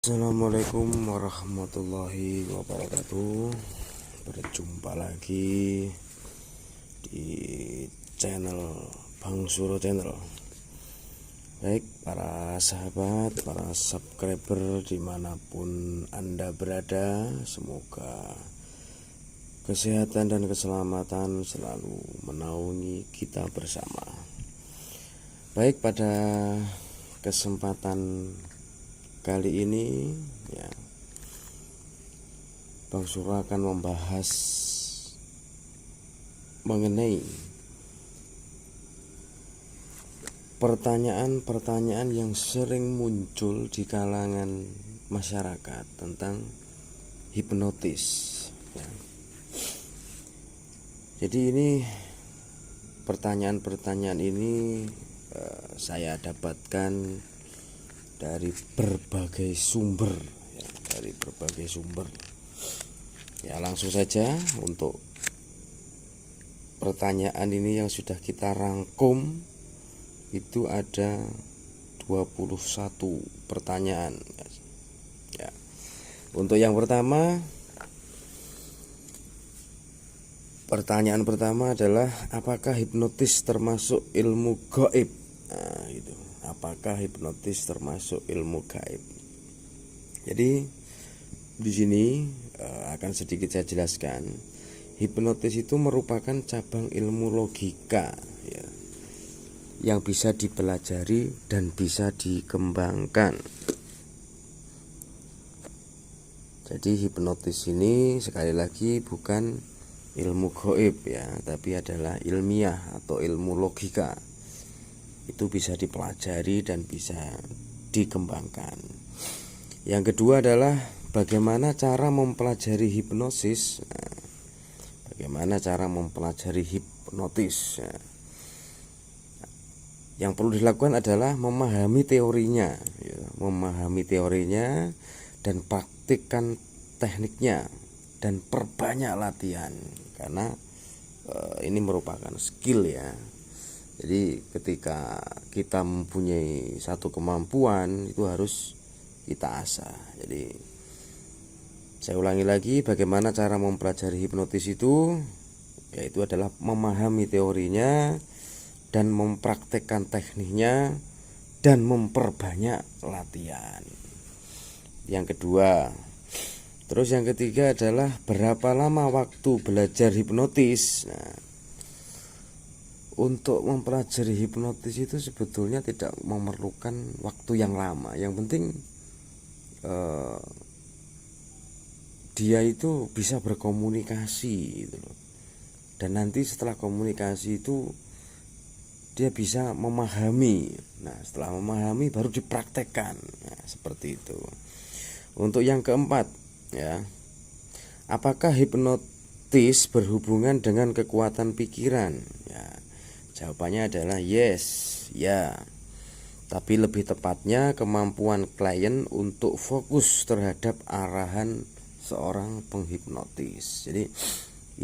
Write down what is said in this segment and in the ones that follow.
Assalamualaikum warahmatullahi wabarakatuh. Berjumpa lagi di channel Bang Suro Channel. Baik para sahabat, para subscriber dimanapun Anda berada, semoga kesehatan dan keselamatan selalu menaungi kita bersama. Baik, pada kesempatan kali ini ya, Bang Suro akan membahas mengenai pertanyaan-pertanyaan yang sering muncul di kalangan masyarakat tentang hipnotis ya. Jadi ini pertanyaan-pertanyaan ini saya dapatkan dari berbagai sumber ya, ya. Langsung saja untuk pertanyaan ini yang sudah kita rangkum itu ada 21 pertanyaan ya. Untuk yang pertama, pertanyaan pertama adalah apakah hipnotis termasuk ilmu gaib? Nah, itu. Apakah hipnotis termasuk ilmu gaib? Jadi di sini akan sedikit saya jelaskan. Hipnotis itu merupakan cabang ilmu logika ya, yang bisa dipelajari dan bisa dikembangkan. Jadi hipnotis ini sekali lagi bukan ilmu gaib ya, tapi adalah ilmiah atau ilmu logika. Itu bisa dipelajari dan bisa dikembangkan. Yang kedua adalah bagaimana cara mempelajari hipnosis. Nah, bagaimana cara mempelajari hipnotis? Nah, yang perlu dilakukan adalah memahami teorinya, ya, dan praktikkan tekniknya dan perbanyak latihan karena ini merupakan skill ya. Jadi ketika kita mempunyai satu kemampuan itu harus kita asah. Jadi saya ulangi lagi, bagaimana cara mempelajari hipnotis itu, yaitu adalah memahami teorinya dan mempraktekkan tekniknya dan memperbanyak latihan. Yang kedua, terus yang ketiga adalah berapa lama waktu belajar hipnotis. Nah, untuk mempelajari hipnotis itu sebetulnya tidak memerlukan waktu yang lama. Yang penting dia itu bisa berkomunikasi gitu loh. Dan nanti setelah komunikasi itu dia bisa memahami. Nah, setelah memahami baru dipraktekkan. Nah, seperti itu. Untuk yang keempat ya, apakah hipnotis berhubungan dengan kekuatan pikiran? Ya, jawabannya adalah yes, ya. Tapi lebih tepatnya kemampuan klien untuk fokus terhadap arahan seorang penghipnotis. Jadi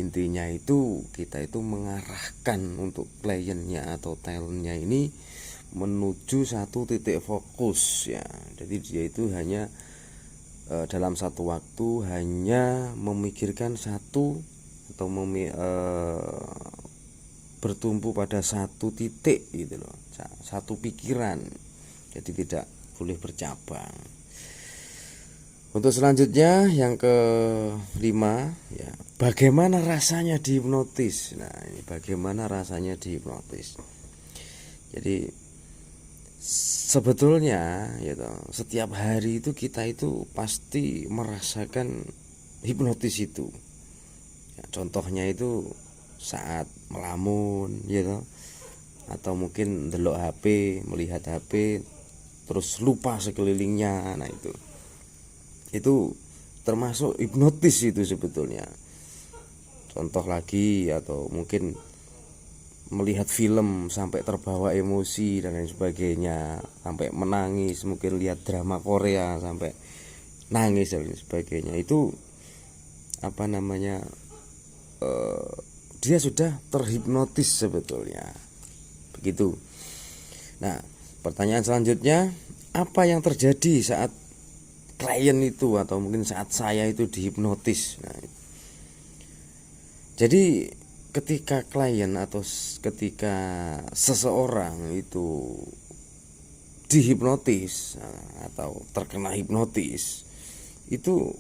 intinya itu kita itu mengarahkan untuk kliennya atau talentnya ini menuju satu titik fokus ya. Jadi dia itu hanya dalam satu waktu hanya memikirkan satu atau bertumpu pada satu titik gitu loh, satu pikiran. Jadi tidak boleh bercabang. Untuk selanjutnya yang kelima ya, bagaimana rasanya dihipnotis. Nah, ini bagaimana rasanya dihipnotis. Jadi sebetulnya gitu, setiap hari itu kita itu pasti merasakan hipnotis itu ya, contohnya itu saat melamun gitu, atau mungkin delok HP, melihat HP terus lupa sekelilingnya. Nah, itu termasuk hipnotis itu sebetulnya. Contoh lagi, atau mungkin melihat film sampai terbawa emosi dan lain sebagainya, sampai menangis, mungkin lihat drama Korea sampai nangis dan lain sebagainya. Itu apa namanya, dia sudah terhipnotis sebetulnya, begitu. Nah, pertanyaan selanjutnya, apa yang terjadi saat klien itu atau mungkin saat saya itu dihipnotis. Nah, jadi ketika klien atau ketika seseorang itu dihipnotis atau terkena hipnotis, itu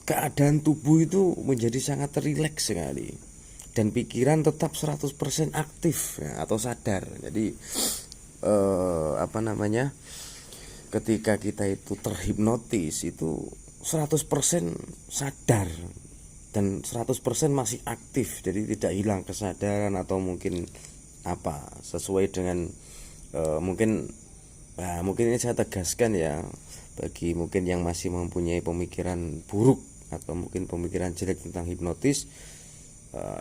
keadaan tubuh itu menjadi sangat rileks sekali dan pikiran tetap 100% aktif ya, atau sadar. Jadi ketika kita itu terhipnotis itu 100% sadar dan 100% masih aktif, jadi tidak hilang kesadaran atau mungkin sesuai dengan mungkin ini saya tegaskan ya, bagi mungkin yang masih mempunyai pemikiran buruk atau mungkin pemikiran jelek tentang hipnotis,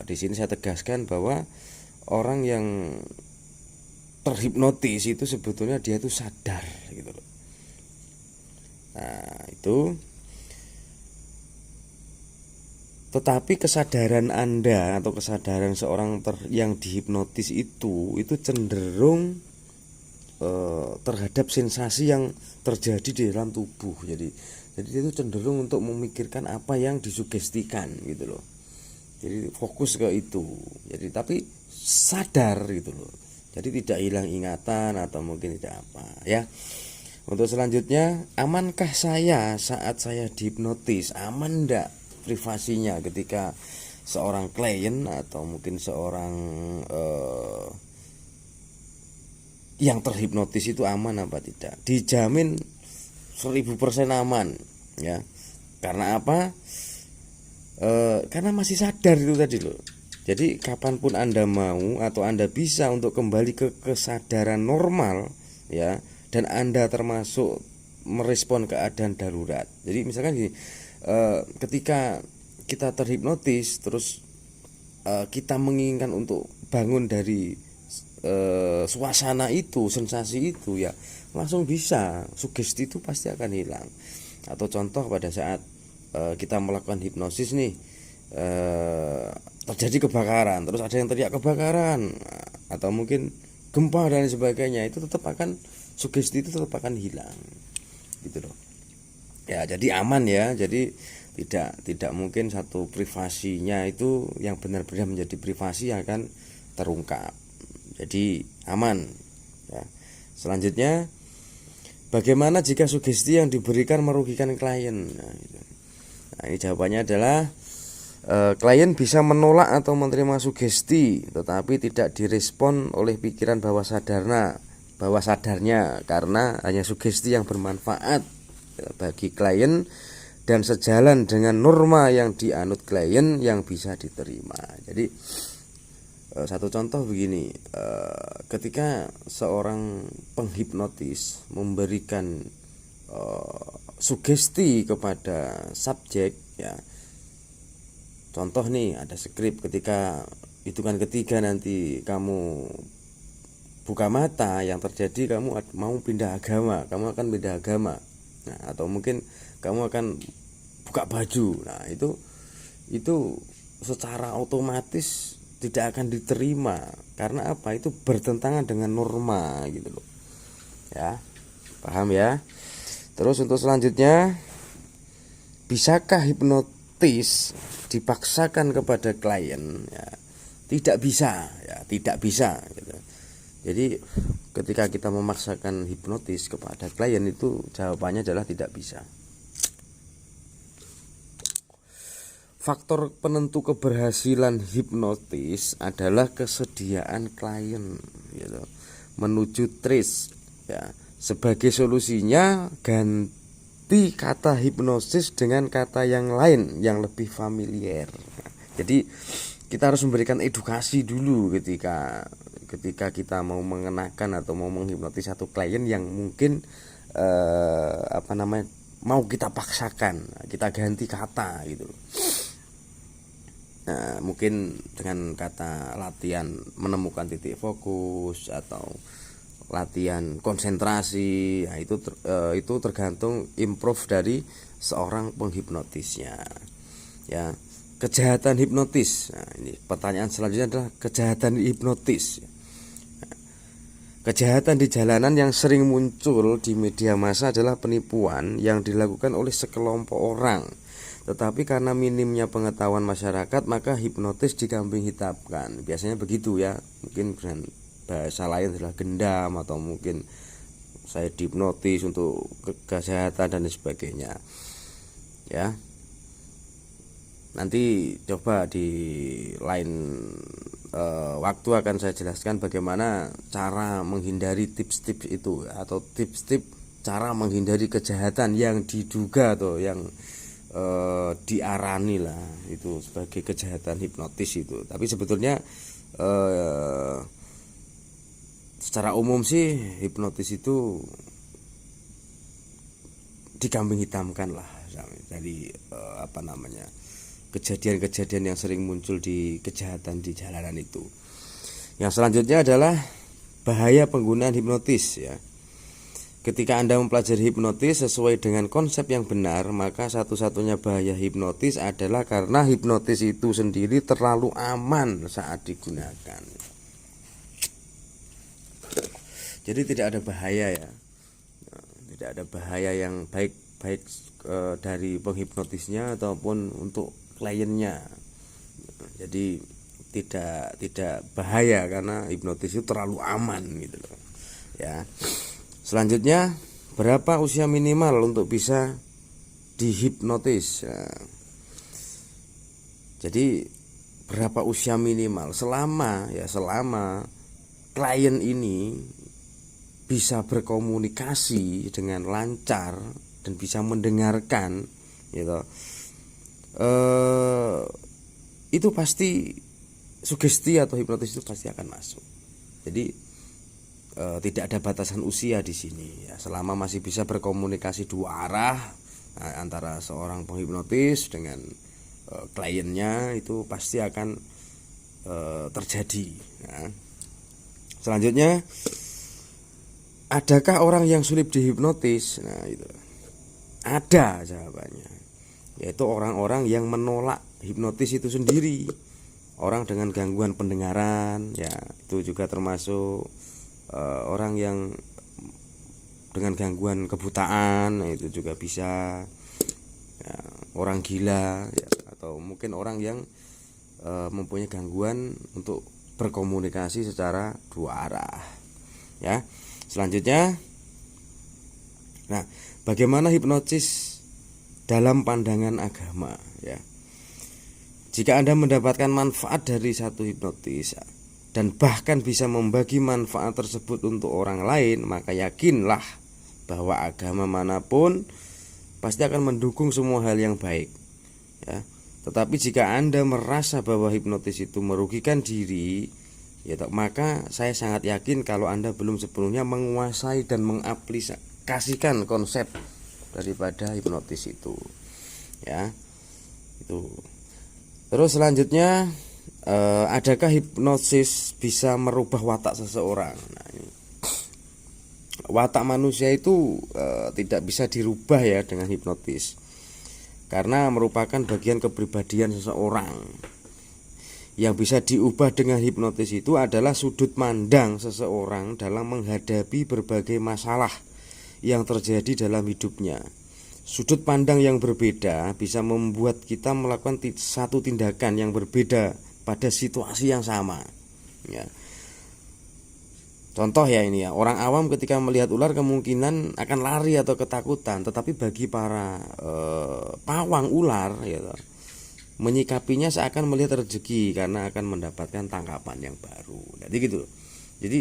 di sini saya tegaskan bahwa orang yang terhipnotis itu sebetulnya dia itu sadar gitu loh. Nah, itu tetapi kesadaran Anda atau kesadaran seorang yang dihipnotis itu cenderung terhadap sensasi yang terjadi di dalam tubuh. Jadi itu cenderung untuk memikirkan apa yang disugestikan gitu loh. Jadi fokus ke itu. Jadi tapi sadar gitu loh. Jadi tidak hilang ingatan atau mungkin tidak apa ya. Untuk selanjutnya, amankah saya saat saya dihipnotis? Aman enggak privasinya ketika seorang klien atau mungkin seorang yang terhipnotis itu aman apa tidak? Dijamin 1000% aman ya. Karena apa? Karena masih sadar itu tadi loh. Jadi kapanpun Anda mau atau Anda bisa untuk kembali ke kesadaran normal ya, dan Anda termasuk merespon keadaan darurat. Jadi misalkan gini, ketika kita terhipnotis terus kita menginginkan untuk bangun dari suasana itu, sensasi itu ya, langsung bisa, sugesti itu pasti akan hilang. Atau contoh pada saat kita melakukan hipnosis nih, terjadi kebakaran, terus ada yang teriak kebakaran atau mungkin gempa dan sebagainya, itu tetap akan, sugesti itu tetap akan hilang gitu loh ya. Jadi aman ya. Jadi tidak mungkin satu privasinya itu yang benar-benar menjadi privasi yang akan terungkap. Jadi aman ya. Selanjutnya, bagaimana jika sugesti yang diberikan merugikan klien? Nah, ini jawabannya adalah klien bisa menolak atau menerima sugesti tetapi tidak direspon oleh pikiran bawah sadarnya karena hanya sugesti yang bermanfaat bagi klien dan sejalan dengan norma yang dianut klien yang bisa diterima. Jadi satu contoh begini, ketika seorang penghipnotis memberikan sugesti kepada subjek ya, contoh nih, ada skrip, ketika hitungan ketiga nanti kamu buka mata, yang terjadi kamu mau pindah agama, kamu akan pindah agama. Nah, atau mungkin kamu akan buka baju. Nah, itu secara otomatis tidak akan diterima. Karena apa? Itu bertentangan dengan norma gitu loh. Ya. Paham ya? Terus untuk selanjutnya, bisakah hipnotis dipaksakan kepada klien? Ya, tidak bisa ya, tidak bisa gitu. Jadi ketika kita memaksakan hipnotis kepada klien itu jawabannya adalah tidak bisa. Faktor penentu keberhasilan hipnotis adalah kesediaan klien gitu, menuju trace ya. Sebagai solusinya, ganti kata hipnosis dengan kata yang lain yang lebih familiar. Jadi kita harus memberikan edukasi dulu ketika kita mau mengenakan atau mau menghipnotis satu klien yang mungkin mau kita paksakan, kita ganti kata gitu. Nah, mungkin dengan kata latihan menemukan titik fokus atau latihan konsentrasi. Nah, itu tergantung improve dari seorang penghipnotisnya ya. Kejahatan hipnotis. Nah, ini pertanyaan selanjutnya adalah kejahatan hipnotis. Kejahatan di jalanan yang sering muncul di media massa adalah penipuan yang dilakukan oleh sekelompok orang. Tetapi karena minimnya pengetahuan masyarakat, maka hipnotis dikambing hitamkan. Biasanya begitu ya. Mungkin dengan bahasa lain adalah gendam, atau mungkin saya dihipnotis untuk kesehatan dan sebagainya. Ya. Nanti coba di lain waktu akan saya jelaskan bagaimana cara menghindari tips-tips itu, atau tips-tips cara menghindari kejahatan yang diduga atau yang diarani lah itu sebagai kejahatan hipnotis itu. Tapi sebetulnya secara umum sih hipnotis itu dikambing hitamkan lah dari kejadian-kejadian yang sering muncul di kejahatan di jalanan itu. Yang selanjutnya adalah bahaya penggunaan hipnotis ya. Ketika Anda mempelajari hipnotis sesuai dengan konsep yang benar, maka satu-satunya bahaya hipnotis adalah karena hipnotis itu sendiri terlalu aman saat digunakan. Jadi tidak ada bahaya ya. Tidak ada bahaya yang baik dari penghipnotisnya ataupun untuk kliennya. Jadi tidak bahaya karena hipnotis itu terlalu aman gitu loh. Ya. Selanjutnya, berapa usia minimal untuk bisa dihipnotis? Ya. Jadi berapa usia minimal? Selama klien ini bisa berkomunikasi dengan lancar dan bisa mendengarkan gitu. Itu pasti sugesti atau hipnotis itu pasti akan masuk. Jadi tidak ada batasan usia di sini ya, selama masih bisa berkomunikasi dua arah antara seorang penghipnotis dengan kliennya, itu pasti akan terjadi ya. Selanjutnya, adakah orang yang sulit dihipnotis? Nah itu ada jawabannya, yaitu orang-orang yang menolak hipnotis itu sendiri. Orang dengan gangguan pendengaran ya, itu juga termasuk orang yang dengan gangguan kebutaan, itu juga bisa ya, orang gila ya, atau mungkin orang yang mempunyai gangguan untuk berkomunikasi secara dua arah ya. Selanjutnya, nah, bagaimana hipnotis dalam pandangan agama ya. Jika Anda mendapatkan manfaat dari satu hipnotis dan bahkan bisa membagi manfaat tersebut untuk orang lain, maka yakinlah bahwa agama manapun pasti akan mendukung semua hal yang baik ya. Tetapi jika Anda merasa bahwa hipnotis itu merugikan diri ya, maka saya sangat yakin kalau Anda belum sepenuhnya menguasai dan mengaplikasikan konsep daripada hipnotis itu ya. Itu. Terus selanjutnya, adakah hipnosis bisa merubah watak seseorang? Nah, ini. Watak manusia itu tidak bisa dirubah ya dengan hipnotis, karena merupakan bagian kepribadian seseorang. Yang bisa diubah dengan hipnotis itu adalah sudut pandang seseorang dalam menghadapi berbagai masalah yang terjadi dalam hidupnya. Sudut pandang yang berbeda bisa membuat kita melakukan satu tindakan yang berbeda pada situasi yang sama ya. Contoh ya ini ya, orang awam ketika melihat ular kemungkinan akan lari atau ketakutan, tetapi bagi para pawang ular ya, menyikapinya seakan melihat rezeki karena akan mendapatkan tangkapan yang baru. Jadi gitu. Jadi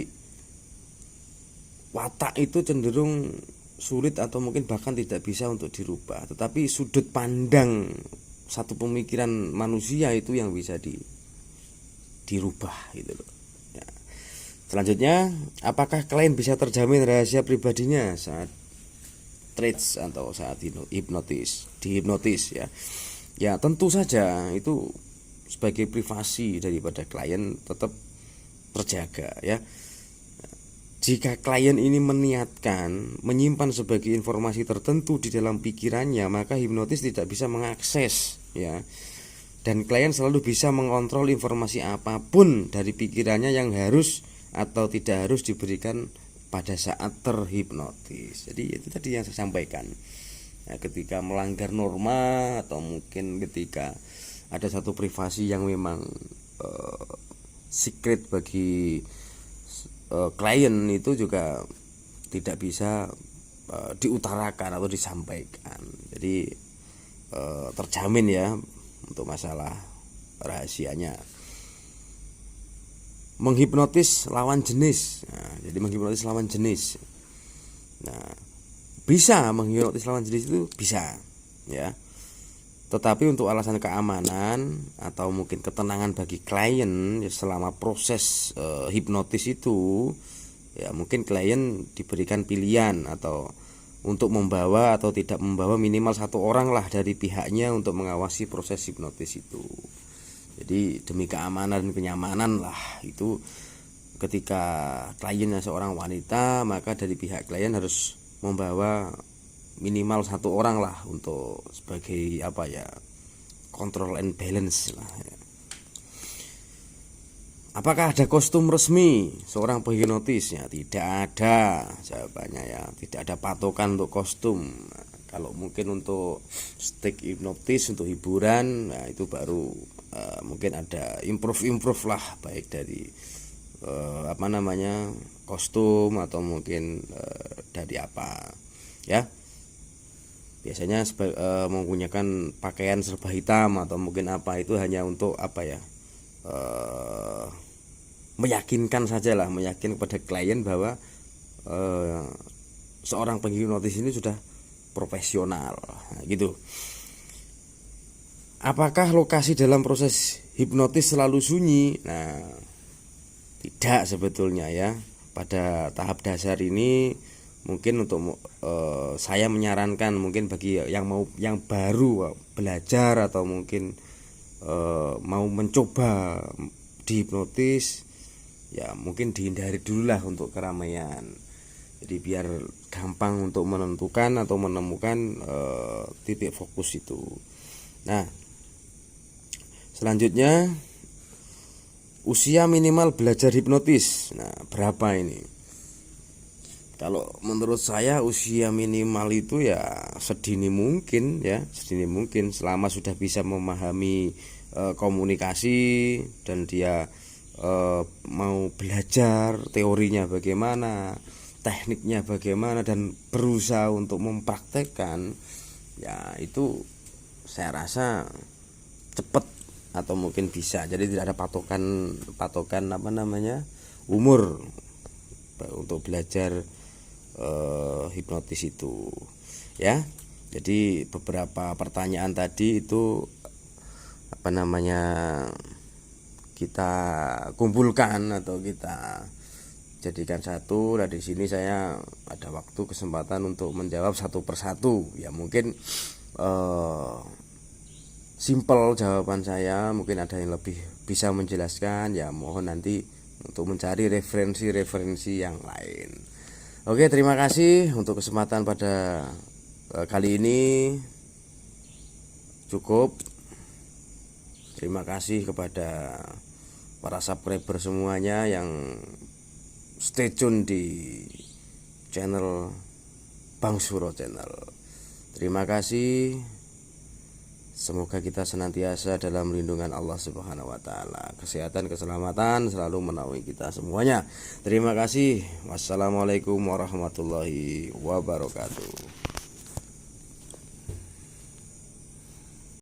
watak itu cenderung sulit atau mungkin bahkan tidak bisa untuk dirubah, tetapi sudut pandang satu pemikiran manusia itu yang bisa dirubah gitu loh ya. Selanjutnya, apakah klien bisa terjamin rahasia pribadinya saat trance atau saat dihipnotis ya? Ya tentu saja, itu sebagai privasi daripada klien tetap terjaga ya. Jika klien ini meniatkan menyimpan sebagai informasi tertentu di dalam pikirannya, maka hipnotis tidak bisa mengakses ya. Dan klien selalu bisa mengontrol informasi apapun dari pikirannya yang harus atau tidak harus diberikan pada saat terhipnotis. Jadi itu tadi yang saya sampaikan. Nah, ketika melanggar norma atau mungkin ketika ada satu privasi yang memang secret bagi klien itu juga tidak bisa diutarakan atau disampaikan. Jadi terjamin ya untuk masalah rahasianya. Menghipnotis lawan jenis. Nah, jadi menghipnotis lawan jenis. Nah, bisa menghipnotis lawan jenis itu bisa, ya. Tetapi untuk alasan keamanan atau mungkin ketenangan bagi klien ya, selama proses hipnotis itu, ya mungkin klien diberikan pilihan atau untuk membawa atau tidak membawa minimal satu orang lah dari pihaknya untuk mengawasi proses hipnotis itu. Jadi demi keamanan dan kenyamanan lah itu, ketika kliennya seorang wanita maka dari pihak klien harus membawa minimal satu orang lah untuk sebagai apa ya, control and balance lah ya. Apakah ada kostum resmi seorang penghipnotis? Ya tidak ada jawabannya ya, tidak ada patokan untuk kostum. Nah, kalau mungkin untuk stick hipnotis untuk hiburan, nah itu baru mungkin ada improve lah, baik dari kostum atau mungkin dari apa ya. Biasanya menggunakan pakaian serba hitam atau mungkin apa, itu hanya untuk apa ya, meyakinkan saja lah, meyakinkan kepada klien bahwa seorang penghipnotis ini sudah profesional, nah, gitu. Apakah lokasi dalam proses hipnotis selalu sunyi? Nah, tidak sebetulnya ya. Pada tahap dasar ini mungkin untuk saya menyarankan mungkin bagi yang baru belajar atau mungkin mau mencoba dihipnotis, ya mungkin dihindari dulu lah untuk keramaian. Jadi biar gampang untuk menentukan atau menemukan titik fokus itu. Nah, selanjutnya usia minimal belajar hipnotis. Nah, berapa ini? Kalau menurut saya usia minimal itu ya sedini mungkin ya, sedini mungkin selama sudah bisa memahami komunikasi dan dia mau belajar teorinya bagaimana, tekniknya bagaimana, dan berusaha untuk mempraktekkan, ya itu saya rasa cepat atau mungkin bisa. Jadi tidak ada patokan umur untuk belajar hipnotis itu ya. Jadi beberapa pertanyaan tadi itu kita kumpulkan atau kita jadikan satu. Nah, di sini saya ada waktu kesempatan untuk menjawab satu persatu. Ya mungkin simple jawaban saya, mungkin ada yang lebih bisa menjelaskan, ya mohon nanti untuk mencari referensi yang lain. Oke, terima kasih untuk kesempatan pada kali ini. Cukup. Terima kasih kepada para subscriber semuanya yang stay tune di channel Bang Suro Channel. Terima kasih. Semoga kita senantiasa dalam lindungan Allah Subhanahu wa taala. Kesehatan, keselamatan selalu menaungi kita semuanya. Terima kasih. Wassalamualaikum warahmatullahi wabarakatuh.